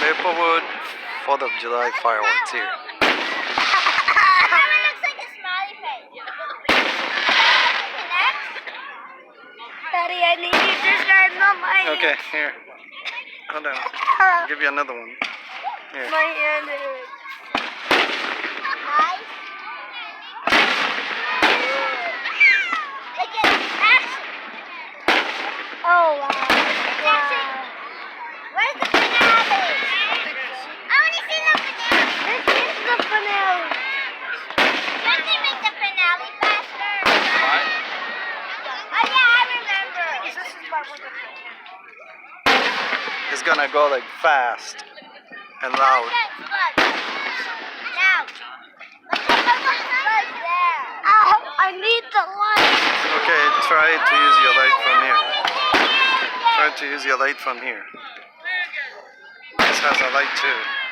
Maplewood 4th of July fireworks here. That looks like a smiley face. Daddy, I need you to shine the light. Okay, here. Hold on. I'll give you another one. Here. My hand is nice. Look at action. Oh wow. Where's the finale? I want to see the finale. This is the finale. Can't they make the finale faster? Why? Oh yeah, I remember. This is part one. It's gonna go like fast and loud. Now, right there. Ow, I need the light. Okay, try to use your light from here. Try to use your light from here. This has a light too.